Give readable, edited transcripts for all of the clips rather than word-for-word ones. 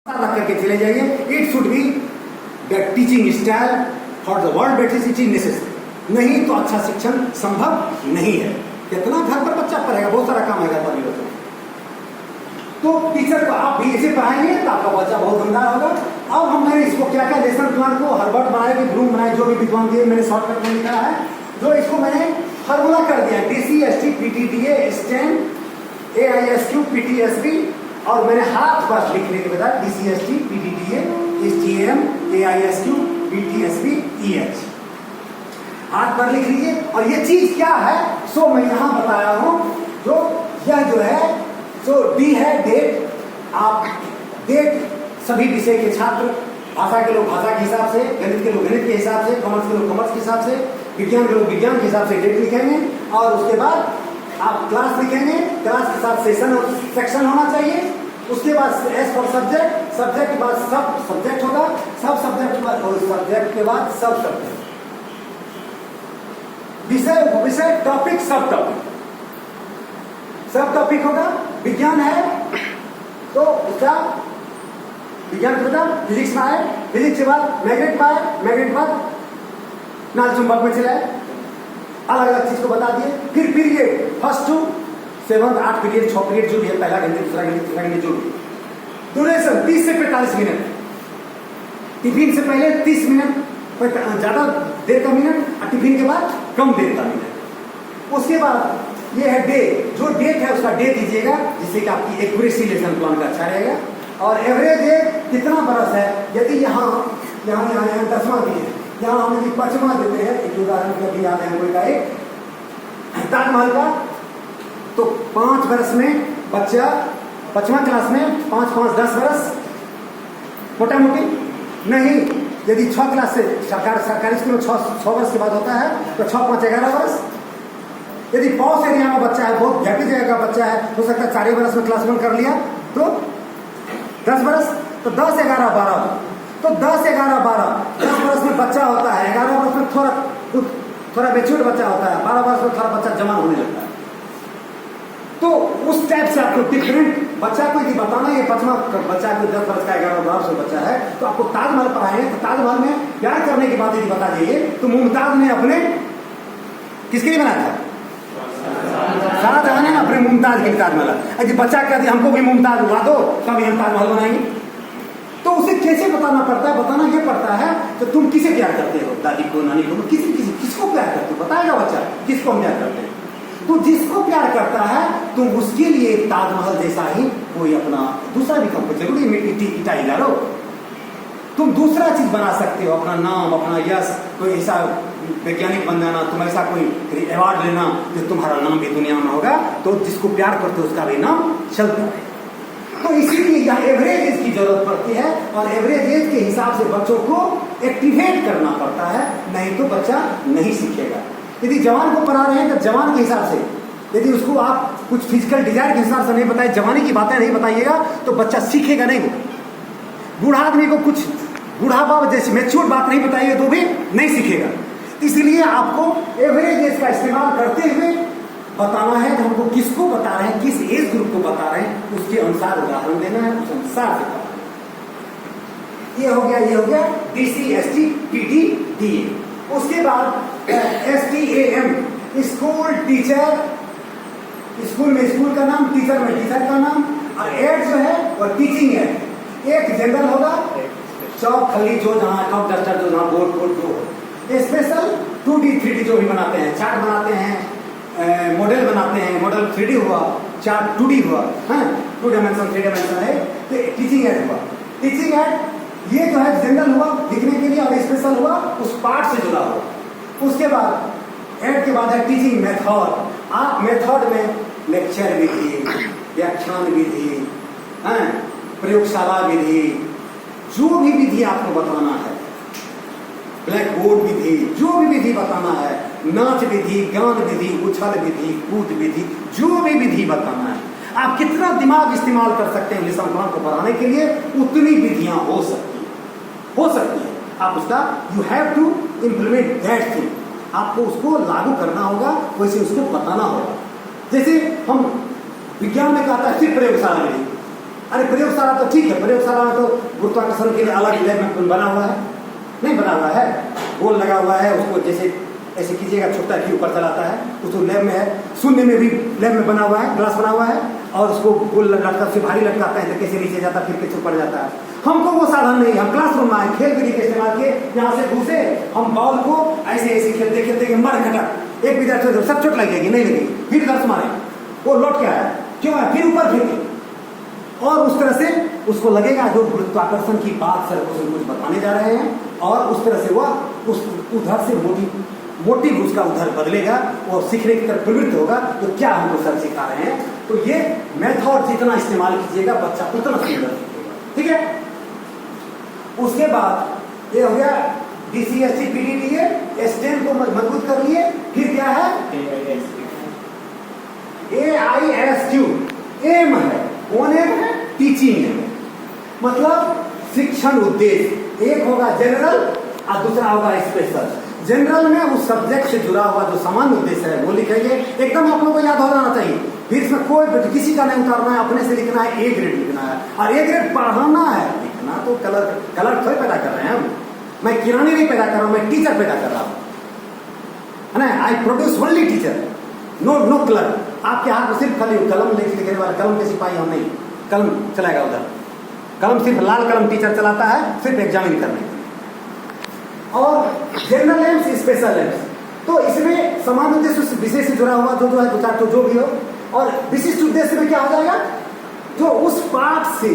रख करके चले जाइए। It should be the teaching style for the world basis it is necessary. नहीं तो अच्छा शिक्षण संभव नहीं है। कितना घर पर बच्चा पढ़ेगा, बहुत सारा काम है घर पर भी बच्चों। तो टीचर को आप भी इसे पढ़ाएंगे तो आपका बच्चा बहुत दमदार होगा। अब हमने इसको क्या क्या लेसन प्लान को हर्बर्ट बनाए कि ब्लूम बनाए, जो भी विद्वान दिए मैंने शॉर्टकट में लिखा है, जो इसको मैंने फार्मूला कर दिया DCST PTDA STEM AISQ PTSB, और मैंने हाथ पास लिखने के बजाय DCST PTDA STM AISQ PTSB EH हाथ पर लिख लीजिए। और ये चीज क्या है सो मैं यहां बताया हूं। जो यह जो है सो डी है डेट। आप डेट सभी विषय के छात्र, भाषा के लोग भाषा के हिसाब से, गणित के लोग गणित के हिसाब से, कॉमर्स के लोग कॉमर्स के हिसाब से, विज्ञान के लोग विज्ञान के हिसाब से डेट लिखेंगे। और उसके बाद आप क्लास लिखेंगे, क्लास के साथ सेशन और सेक्शन होना चाहिए। उसके बाद एस फॉर सब्जेक्ट, सब्जेक्ट के बाद सब सब्जेक्ट होगा, सब सब्जेक्ट के बाद सब सब्जेक्ट, विषय विषय टॉपिक सब टॉपिक, सब टॉपिक होगा। विज्ञान है तो उसका विज्ञान के बाद फिजिक्स में आए, फिजिक्स के बाद मैग्नेट में आए, मैग्नेट बाद नाल चुंबक में चलाए, अलग अलग चीज को बता दिए। फिर period first to 7 8 period 6 period जो भी है, पहला गणित दूसरा गणित तीसरा गणित जो भी। ड्यूरेशन 30 से 45 मिनट, टिफिन से पहले 30 मिनट ज्यादा देर का मिनट, और टिफिन के बाद कम देर का मिनट। उसके बाद ये है डे, जो डेट है उसका डे दीजिएगा जिससे कि आपकी एक्यूरेसी लेसन प्लान का अच्छा रहेगा। और एवरेज एज कितना बरस है, यदि यहाँ 10वां दिए, यहाँ हम 5वां देते हैं, एक उदाहरण कभी याद है कोई का, एक ताजमहल का, तो 5 वर्ष में बच्चा 5वां क्लास में 5 5 10 वर्ष मोटा मोटी नहीं। यदि 6 क्लास से सरकारी स्कूल में 6 वर्ष के बाद होता है तो 6 5 11 वर्ष। यदि पॉश एरिया में बच्चा है, बहुत घटी जगह का बच्चा है, हो सकता है 4 वर्ष में क्लास 1 कर लिया तो 10 वर्ष, तो 10 11 12, तो 10 11 12 10 वर्ष में बच्चा होता है, 11 वर्ष में थोड़ा मेच्योर बच्चा होता है, 12 वर्ष में थोड़ा बच्चा जवान होने लगता है। तो उस टाइप से आपको डिफरेंट बच्चा को यदि बताना है, 5वां बच्चा को 10 वर्ष का 11 वर्ष का बच्चा है, तो आपको ताजमहल पढ़ाएंगे तो ताजमहल में प्यार करने की बात यदि बता दीजिए तो मुमताज ने अपने किसके लिए बनाया था? शाहजहां ने अपने मुमताज के ताजमहल। यदि बच्चा कहते हमको भी मुमताज हुआ दो तभी हम ताजमहल बनाएंगे, तो उसे कैसे बताना पड़ता है? बताना यह पड़ता है तो तुम किसे प्यार करते हो, दादी को, नानी को, किसको प्यार करते हो, बताएगा बच्चा किसको हम प्यार करते हैं। तो जिसको प्यार करता है तुम उसके लिए ताजमहल जैसा ही कोई अपना दूसरा भी काम, जरूरी मिट्टी ईटा ही डालो, तुम दूसरा चीज बना सकते हो, अपना नाम, अपना यश, कोई ऐसा वैज्ञानिक बन जाना, तुम ऐसा कोई अवार्ड लेना जो तुम्हारा नाम भी दुनिया में होगा, तो जिसको प्यार करते हो उसका भी नाम चलता है। तो इसीलिए यहाँ एवरेज एज की जरूरत पड़ती है, और एवरेज एज के हिसाब से बच्चों को एक्टिवेट करना पड़ता है, नहीं तो बच्चा नहीं सीखेगा। यदि जवान को पढ़ा रहे हैं तो जवान के हिसाब से, यदि उसको आप कुछ फिजिकल डिजायर के हिसाब से नहीं बताए, जवानी की बातें नहीं बताइएगा तो बच्चा सीखेगा नहीं। बूढ़ा आदमी को कुछ बूढ़ा बाबा जैसे मैच्योर बात नहीं बताइए तो भी नहीं सीखेगा। इसलिए आपको एवरेज एज का इस्तेमाल करते हुए बताना है कि हमको किसको बता रहे हैं, किस एज ग्रुप को बता रहे हैं, उसके अनुसार उदाहरण देना है, उस अनुसार से बताना है। ये हो गया DCST PTDA। उसके बाद STAM स्कूल टीचर, स्कूल में स्कूल का नाम, टीचर में टीचर का नाम, और एड जो है और टीचिंग है। एक जनरल होगा, चौक खली जो जहाँ कप डस्टर जो जहाँ बोर्ड जो हो, स्पेशल 2D 3D जो भी बनाते हैं, चार्ट बनाते हैं, मॉडल बनाते हैं, मॉडल 3D हुआ, चार्ट 2D हुआ, है 2 डायमेंशन 3 डायमेंशन है, तो टीचिंग एड हुआ। टीचिंग एड ये जो है जनरल हुआ लिखने के लिए, और स्पेशल हुआ उस पार्ट से जुड़ा हुआ। उसके बाद एड के बाद है टीचिंग मेथड। आप मेथड में लेक्चर विधि, व्याख्यान विधि, प्रयोगशाला विधि, जो भी विधि आपको बताना है, ब्लैक बोर्ड विधि, जो भी विधि बताना है, नाच विधि, गान विधि, उछल विधि, कूद विधि, जो भी विधि बताना है, आप कितना दिमाग इस्तेमाल कर सकते हैं लेसन प्लान को पढ़ाने के लिए, उतनी विधियां हो सकती है। आप उसका you have to implement that thing, आपको उसको लागू करना होगा, वैसे उसको बताना होगा। जैसे हम विज्ञान में कहता है सिर्फ प्रयोगशाला विधि, अरे प्रयोगशाला तो ठीक है, प्रयोगशाला में तो गुरुत्वाकर्षण के लिए अलग लैब में बना हुआ है, नहीं बना हुआ है, गोल लगा हुआ है, उसको जैसे ऐसे कीजिएगा छुट्टा की ऊपर चलाता है, उसको लैब में है। शून्य में भी लैब में बना हुआ है, ग्लास बना हुआ है, और उसको गोल लटका से भारी लटकाता है तो कैसे नीचे जाता फिर कैसे ऊपर जाता है। हमको वो साधन नहीं, हम क्लासरूम में आए, खेल विधि के इस्तेमाल किए, यहाँ से घुसे, हम बॉल को ऐसे ऐसे खेलते खेलते मर खटक, एक विद्यार्थी सब चोट लगेगी नहीं लगेगी, फिर दर्श मारे, वो लौट के आया, क्यों आया, फिर ऊपर फेंके, और उस तरह से उसको लगेगा जो गुरुत्वाकर्षण की बात सर को कुछ बताने जा रहे हैं, और उस तरह से वह उस उधर से मोटिव उसका उधर बदलेगा और सीखने की तरफ प्रवृत्त होगा। तो क्या हमको सर सिखा रहे हैं, तो ये मेथड जितना इस्तेमाल कीजिएगा बच्चा उतना सुंदर सीखेगा, ठीक है। उसके बाद ये हो गया DCST PD लिए, स्टेम को मजबूत कर लिए, फिर क्या है AISQ, एम है, कौन एम है, टीचिंग है, मतलब शिक्षण उद्देश्य। एक होगा जनरल और दूसरा होगा स्पेशल। जनरल में उस सब्जेक्ट से जुड़ा हुआ जो सामान्य उद्देश्य है वो लिखेंगे, एकदम आप लोगों को याद हो जाना चाहिए, फिर इसमें कोई किसी का नहीं उतारना है, अपने से लिखना है, A ग्रेड लिखना है, और A ग्रेड पढ़ाना है, लिखना तो कलर थोड़ी पैदा कर रहे हैं हम, मैं किरानी नहीं पैदा कर रहा हूँ, मैं टीचर पैदा कर रहा हूँ, है ना, I produce only teacher, no colour. आपके हाथ में सिर्फ खाली कलम लिखने वाला, कलम के सिपाही हम नहीं, कलम चलाएगा उधर, कलम सिर्फ लाल कलम टीचर चलाता है सिर्फ एग्जामिन करने के लिए। और जनरल एम्स, स्पेशल एम्स, तो इसमें समान उद्देश्य विषय से जुड़ा हुआ जो है दो चार तो जो भी हो, और विशिष्ट उद्देश्य में क्या हो जाएगा, जो उस पाठ से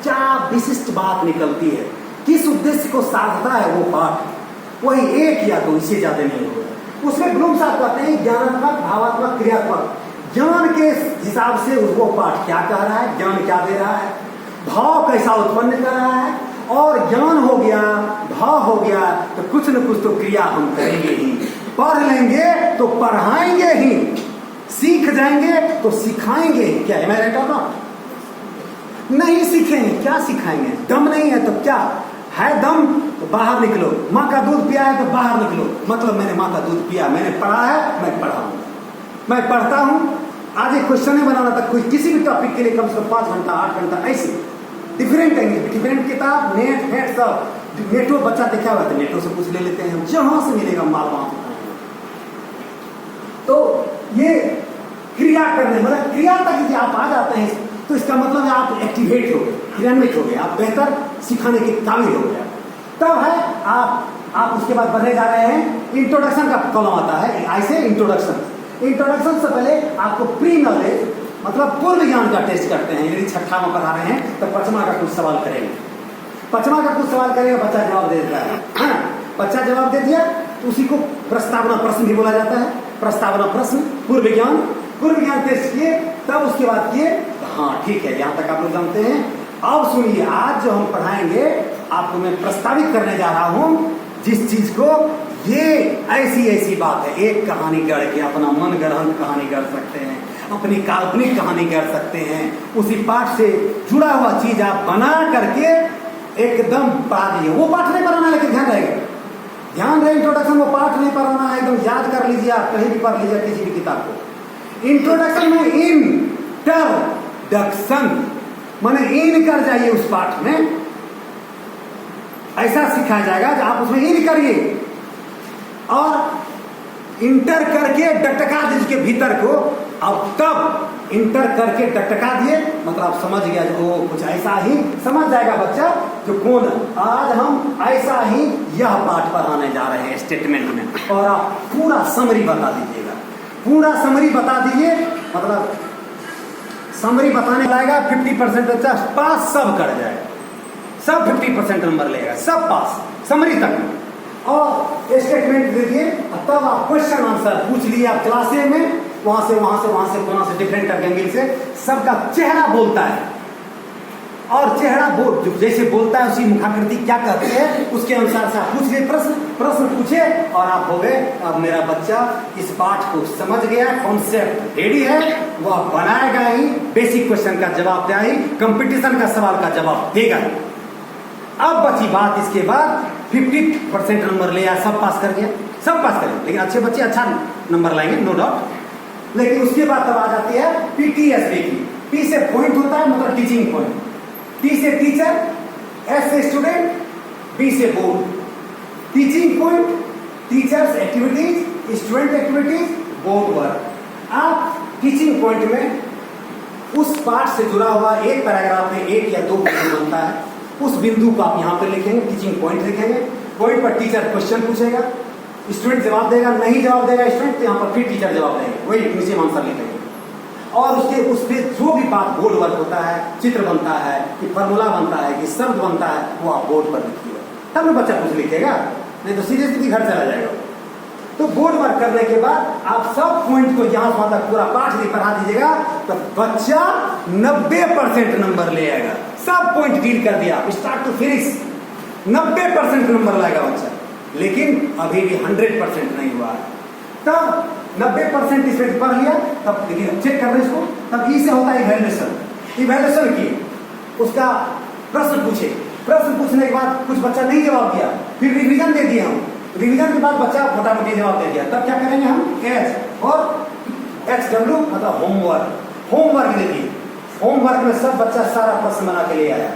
क्या विशिष्ट बात निकलती है, किस उद्देश्य को साधता है वो पाठ, वही एक या दो, इससे ज्यादा नहीं होगा। उसमें ब्लूम साहब कहते हैं ज्ञानात्मक, भावात्मक, क्रियात्मक। ज्ञान के हिसाब से वो पाठ क्या कह रहा है, ज्ञान क्या दे रहा है, भाव कैसा उत्पन्न कर रहा है, और ज्ञान हो गया, भाव हो गया, तो कुछ न कुछ तो क्रिया हम करेंगे ही, पढ़ लेंगे तो पढ़ाएंगे ही, सीख जाएंगे तो सिखाएंगे ही। क्या है, मैं राइट हूं ना? नहीं सीखेंगे क्या सिखाएंगे, दम नहीं है तो क्या है, दम तो बाहर निकलो, माँ का दूध पिया है तो बाहर निकलो, मतलब मैंने माँ का दूध पिया, मैंने पढ़ा है, मैं पढ़ाऊंगा, मैं पढ़ता हूँ। आज एक क्वेश्चन बनाना था, कोई किसी भी टॉपिक के लिए कम से कम 5 घंटा 8 घंटा ऐसे डिफरेंट किताब, नेट सब, नेटो बच्चा देखा हुआ है, नेटो से कुछ ले लेते हैं, जहां से मिलेगा माल वहां से। तो ये क्रिया करने, मतलब क्रिया तक यदि आप आ जाते हैं तो इसका मतलब है आप एक्टिवेट हो गए, क्रियान्वित हो गए, आप बेहतर सिखाने के काबिल हो गए। तब है आप उसके बाद बढ़े जा रहे हैं, इंट्रोडक्शन का कॉलम आता है, ऐसे इंट्रोडक्शन से पहले आपको प्री नॉलेज मतलब पूर्व ज्ञान का टेस्ट करते हैं। यदि छठा में पढ़ा रहे हैं तो पचमा का कुछ सवाल करेंगे, पचमा का कुछ सवाल करेगा, बच्चा जवाब दे देता है, बच्चा जवाब दे दिया तो उसी को प्रस्तावना प्रश्न भी बोला जाता है। प्रस्तावना प्रश्न, पूर्व ज्ञान टेस्ट किए, तब उसके बाद किए, हाँ ठीक है, यहाँ तक आप लोग जानते हैं। अब सुनिए, आज जो हम पढ़ाएंगे आपको मैं प्रस्तावित करने जा रहा हूँ जिस चीज को, ये ऐसी बात है, एक कहानी गढ़ के अपना मन गढ़ंत कहानी गढ़ सकते हैं, अपनी काल्पनिक कहानी कर सकते हैं, उसी पाठ से जुड़ा हुआ चीज आप बना करके एकदम पढ़ा दिए। वो पाठ नहीं पढ़ाना, लेकिन ध्यान रहे इंट्रोडक्शन, वो पाठ नहीं पढ़ाना है, एकदम याद कर लीजिए, आप कहीं भी पढ़ लीजिए किसी भी किताब को। इंट्रोडक्शन में इंट्रोडक्शन माने इन कर जाइए उस पाठ में, ऐसा सिखाया जाएगा कि आप उसमें इन करिए और इंटर करके डटका दीजिए भीतर को। अब तब इंटर करके टटका दिए, मतलब आप समझ गया जो कुछ ऐसा ही समझ जाएगा बच्चा जो कौन, आज हम ऐसा ही यह पाठ पढ़ाने जा रहे हैं स्टेटमेंट में, और आप पूरा समरी बता दीजिएगा, पूरा समरी बता दीजिए, मतलब समरी बताने लाएगा 50% बच्चा पास सब कर जाएगा, सब 50% नंबर लेगा, सब पास समरी तक में। और स्टेटमेंट दीजिए, तब आप क्वेश्चन आंसर पूछ लिए आप क्लास में, वहां से डिफरेंट एंगल से सबका चेहरा बोलता है, और चेहरा जैसे बोलता है उसी मुखाकृति क्या कहते हैं उसके अनुसार से आप पूछ लिए, प्रश्न पूछे और आप हो गए, अब मेरा बच्चा इस पाठ को समझ गया, कॉन्सेप्ट रेडी है, वह बनाएगा ही, बेसिक क्वेश्चन का जवाब देगा ही, कंपटीशन का सवाल का जवाब देगा ही। अब बची बात, इसके बाद 50% नंबर ले आया, सब पास कर गया, सब पास करेंगे, लेकिन अच्छे बच्चे अच्छा नंबर लाएंगे नो डाउट। लेकिन उसके बाद तब आ जाती है PTSD की, T से पॉइंट होता है मतलब टीचिंग पॉइंट, T से टीचर, S से स्टूडेंट, B से board. Teaching point, teachers activities, student activities, board work. आप टीचिंग पॉइंट में उस पार्ट से जुड़ा हुआ एक पैराग्राफ में एक या दो बिंदु बनता है, उस बिंदु को आप यहाँ पे लिखेंगे, टीचिंग पॉइंट लिखेंगे। पॉइंट पर टीचर क्वेश्चन पूछेगा, स्टूडेंट जवाब देगा, नहीं जवाब देगा स्टूडेंट तो यहाँ पर फिर टीचर जवाब देगा, वही नीचे आंसर लिखेंगे। और उसके जो भी बात बोर्ड वर्क होता है, चित्र बनता है कि फॉर्मूला बनता है कि शब्द बनता है, वो आप बोर्ड पर लिखिएगा, तब ना बच्चा कुछ लिखेगा, नहीं तो सीधे सीधे घर चला जाएगा। तो बोर्ड वर्क करने के बाद आप सब पॉइंट को यहाँ वहां तक पूरा पाठ भी पढ़ा दीजिएगा तो बच्चा 90% नंबर ले आएगा। सब पॉइंट डील कर दिया स्टार्ट टू फिनिश, 90% नंबर लाएगा बच्चा। लेकिन अभी भी 100% नहीं हुआ है। तब 90% इसमें पढ़ लिया, तब देखिए चेक कर रहे इसको, तब ई से होता है इवैल्यूएशन। इवैल्यूएशन किए, उसका प्रश्न पूछे, प्रश्न पूछने के बाद कुछ बच्चा नहीं जवाब दिया, फिर रिवीजन दे दिया हम, रिवीजन के बाद बच्चा मोटा मोटी जवाब दे दिया, तब क्या करेंगे हम एच और XW मतलब होमवर्क। होमवर्क दे दिए, होमवर्क में सब बच्चा सारा प्रश्न बना के ले आया।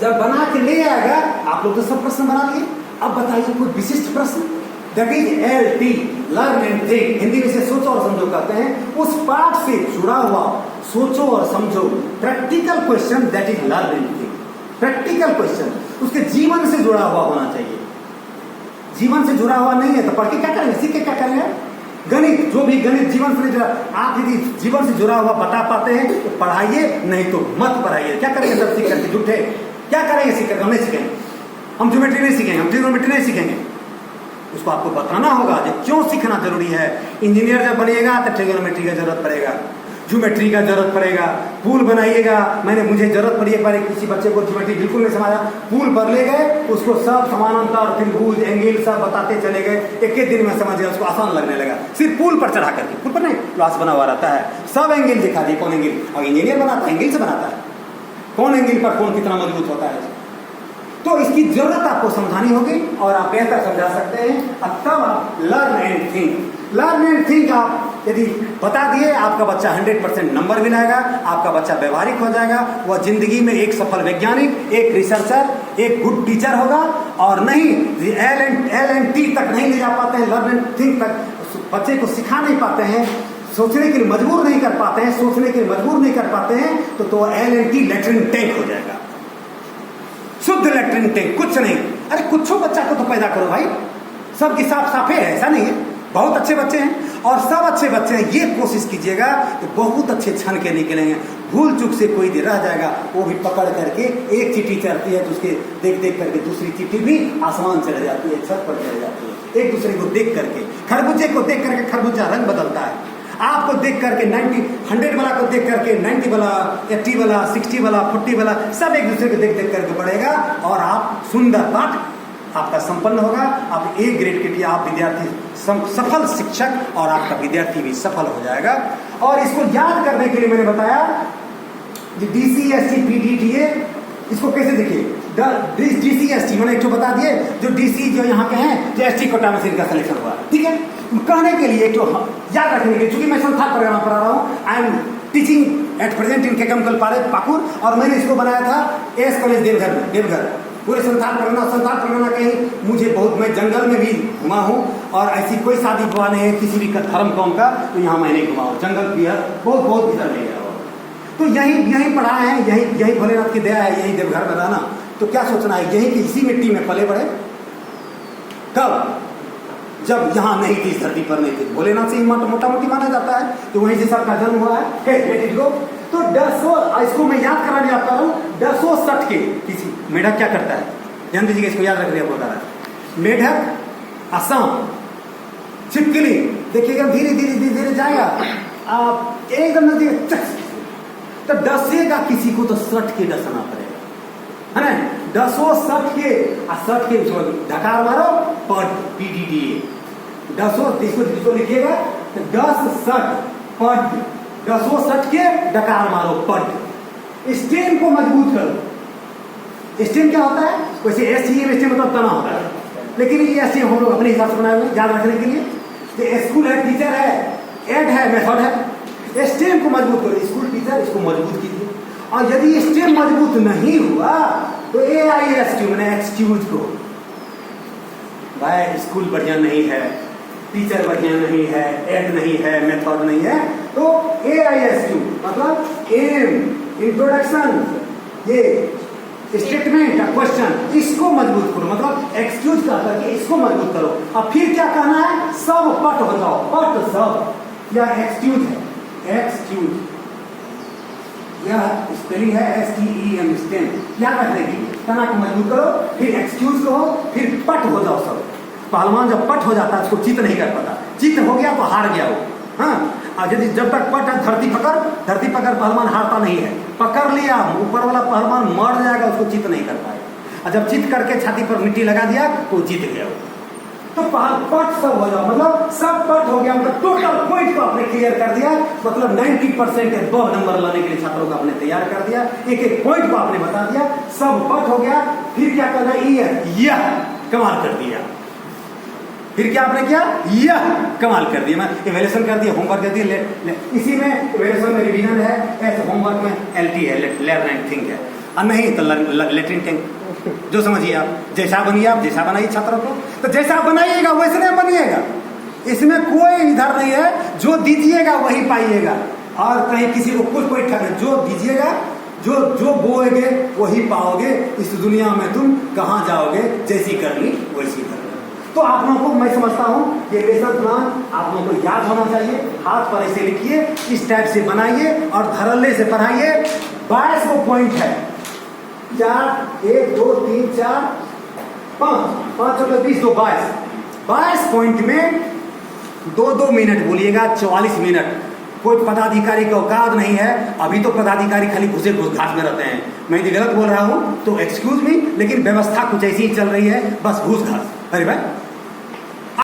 जब बना के ले आएगा, आप लोग तो सब प्रश्न बना लिए, अब बताइए कोई विशिष्ट प्रश्न, that is LT learn and think, Hindi में से सोचो और समझो कहते हैं। उस पाठ से जुड़ा हुआ सोचो और समझो practical question, that is learn and think. Practical question उसके जीवन से जुड़ा हुआ होना चाहिए। जीवन से जुड़ा हुआ नहीं है तो पढ़ के क्या करेंगे, सीख के क्या करेंगे। गणित, जो भी गणित जीवन से जुड़ा, आप यदि जीवन से जुड़ा हुआ बता पाते हैं तो पढ़ाइए, नहीं तो मत पढ़ाइए। क्या करेंगे सब सीख करके, झूठे क्या करेंगे सीख करके, हम नहीं सीखेंगे, हम ज्योमेट्री नहीं सीखेंगे, हम ट्रिग्नोमेट्री नहीं सीखेंगे। उसको आपको बताना होगा कि क्यों सीखना जरूरी है। इंजीनियर जब बनिएगा तो ट्रिग्नोमेट्री का जरूरत पड़ेगा, ज्योमेट्री का जरूरत पड़ेगा, पुल बनाइएगा। मुझे जरूरत पड़ी एक बार किसी बच्चे को ज्योमेट्री बिल्कुल नहीं समझा, पुल पर ले गए, उसको सब समानांतर त्रिभुज एंगल सब बताते चले गए, एक एक दिन में समझ गया, उसको आसान लगने लगा। सिर्फ पुल पर चढ़ा करके, पुल पर नहीं, क्लास बना हुआ रहता है, सब एंगल दिखा दिए, कौन एंगल, अब इंजीनियर बनाता है एंगल से बनाता है, कौन एंगल पर कौन कितना मजबूत होता है। तो इसकी जरूरत आपको समझानी होगी और आप बेहतर समझा सकते हैं। अब तब आप learn and think, learn and think आप यदि बता दिए, आपका बच्चा 100% नंबर भी लाएगा, आपका बच्चा व्यवहारिक हो जाएगा, वह जिंदगी में एक सफल वैज्ञानिक, एक रिसर्चर, एक गुड टीचर होगा। और नहीं LNT तक नहीं ले जा पाते हैं, लर्न एंड थिंक तक बच्चे को सिखा नहीं पाते हैं, सोचने के लिए मजबूर नहीं कर पाते हैं, सोचने के लिए मजबूर नहीं कर पाते हैं, तो LNT लेटरिन टैंक हो जाएगा, शुद्ध लेटरिन टैंक, कुछ नहीं। अरे कुछ बच्चा को तो पैदा करो भाई, सबकी साफ साफे है, ऐसा नहीं है, बहुत अच्छे बच्चे हैं और सब अच्छे बच्चे हैं। ये कोशिश कीजिएगा तो बहुत अच्छे छन के निकलेंगे। भूल चूक से कोई रह जाएगा, वो भी पकड़ करके, एक चिट्ठी चढ़ती है तो उसके देख देख करके दूसरी चिट्ठी भी आसमान चढ़ जाती है, छत पर चढ़ जाती है, एक दूसरे को देख करके। खरबूजे को देख करके खरबूजा रंग बदलता है, आपको देख करके 100 वाला को देख करके 90 वाला, 80 वाला, 60 वाला, 40 वाला, सब एक दूसरे को देख देख करके बढ़ेगा और आप सुंदर पाठ आपका संपन्न होगा। आप A ग्रेड के लिए आप विद्यार्थी सफल शिक्षक और आपका विद्यार्थी भी सफल हो जाएगा। और इसको याद करने के लिए मैंने बताया DC ST PDTA, इसको कैसे देखिए, DC ST मैंने एक तो बता दिए, जो DC जो यहाँ के हैं, जो ST कोटा में से इनका सिलेक्शन हुआ, ठीक है। कहने के लिए एक तो याद रखने के लिए, चूंकि मैं संस्थान प्रोग्राम पढ़ा रहा हूँ, I am teaching at present in केकमकल पाकुर, और मैंने इसको बनाया था AS कॉलेज देवघर में, देवघर पूरे संस्थान पढ़ना कहीं मुझे बहुत, मैं जंगल में भी घुमा हूँ और ऐसी कोई शादी विवाह नहीं है किसी भी धर्म कौम का, तो यहाँ मैंने घुमा हूँ, जंगल भी है, बहुत भीतर ले गया। तो यही पढ़ा है, यही भोलेनाथ की दया है, यही देवघर में रहना। तो क्या सोचना है, यही कि इसी मिट्टी में पले बढ़े। कब, जब यहाँ नहीं थी, धरती पर नहीं थी, भोलेनाथ से ही मोटा मोटी माना जाता है कि वहीं से सबका जन्म हुआ है। तो 100, इसको मैं याद कराने आता हूँ, 160 के किसी मेढक क्या करता है, ध्यान दीजिएगा, इसको याद रखिए। बोल रहा है मेढक, असम, छिपकली, देखिएगा धीरे धीरे जाएगा, आप एकदम नजदीक, तो डसेगा किसी को तो 60 के डसना पड़ेगा, है ना। 160 के 60 के ढकार मारो, पद PDDA 100, इसको लिखिएगा 10-60 पद, 160 के डकार मारो पद। स्टेम को मजबूत करो। स्टेम क्या होता है, वैसे STM स्टेम मतलब तना होता है, लेकिन ये STM हम लोग अपने हिसाब से बनाए हुए याद रखने के लिए। स्कूल है, टीचर है, एड है, मेथड है, स्टेम को मजबूत करो। स्कूल टीचर इसको मजबूत कीजिए। और यदि स्टेम मजबूत नहीं हुआ तो AISQ मैंने एक्सक्यूज को, भाई स्कूल बढ़िया नहीं है, टीचर बढ़िया नहीं है, एड नहीं है, मेथड नहीं है, तो AISQ मतलब एम, इंट्रोडक्शन, ये स्टेटमेंट या क्वेश्चन, इसको मजबूत करो। मतलब एक्सक्यूज का करके इसको मजबूत करो। अब फिर क्या कहना है? सब पट हो जाओ। पट सब या एक्सक्यूज है, एक्सक्यूज यह स्पेलिंग है STEM, स्टेम। क्या कहने की कहना को मजबूत करो, फिर एक्सक्यूज कहो, फिर पट हो जाओ सब। पहलवान जब पट हो जाता है उसको चित नहीं कर पाता, चित हो गया तो हार गया वो। हाँ, और यदि जब तक पट है धरती पकड़ पहलवान हारता नहीं है। पकड़ लिया ऊपर वाला पहलवान मर जाएगा, उसको चित नहीं कर पाएगा। और जब चित करके छाती पर मिट्टी लगा दिया तो जीत गया वो। तो पट सब हो जाओ, मतलब सब पट हो गया, मतलब टोटल पॉइंट को आपने क्लियर कर दिया। मतलब 90% एबव नंबर लाने के लिए छात्रों को आपने तैयार कर दिया। एक एक पॉइंट को आपने बता दिया, सब पट हो गया। फिर क्या करना है? यह कमाल कर दिया। फिर क्या आपने किया? यह कमाल कर दिया। मैं इवैल्यूएशन कर दिया, होमवर्क कर दिया। इसी में इवैल्यूएशन में रिवीजन है, ऐसे होमवर्क में LT है, लर्न एंड थिंक है। और नहीं तो लेट एंड थिंक, जो समझिए आप। जैसा बनिए आप, जैसा बनाइए छात्रों को, तो जैसा बनाइएगा वैसे नहीं बनिएगा। इसमें कोई इधर नहीं है, जो दीजिएगा वही पाइएगा। और कहीं किसी को कुछ कोई ठग, जो दीजिएगा, जो बोएगे वही पाओगे। इस दुनिया में तुम कहाँ जाओगे? जैसी करनी वैसी करनी। तो आप लोगों को मैं समझता हूँ ये लेसन प्लान आप लोगों को याद होना चाहिए। हाथ पर ऐसे लिखिए, इस टाइप से बनाइए और धड़ल्ले से पढ़ाइए। 22 को पॉइंट है, 4 1 2 3 4 5 5 20 2 22 पॉइंट में 2 मिनट बोलिएगा, 44 मिनट। कोई पदाधिकारी का औकात नहीं है। अभी तो पदाधिकारी खाली घुसे घुस घास में रहते हैं। मैं यदि गलत बोल रहा हूँ तो एक्सक्यूज मी, लेकिन व्यवस्था कुछ ऐसी ही चल रही है, बस घूस घास। अरे भाई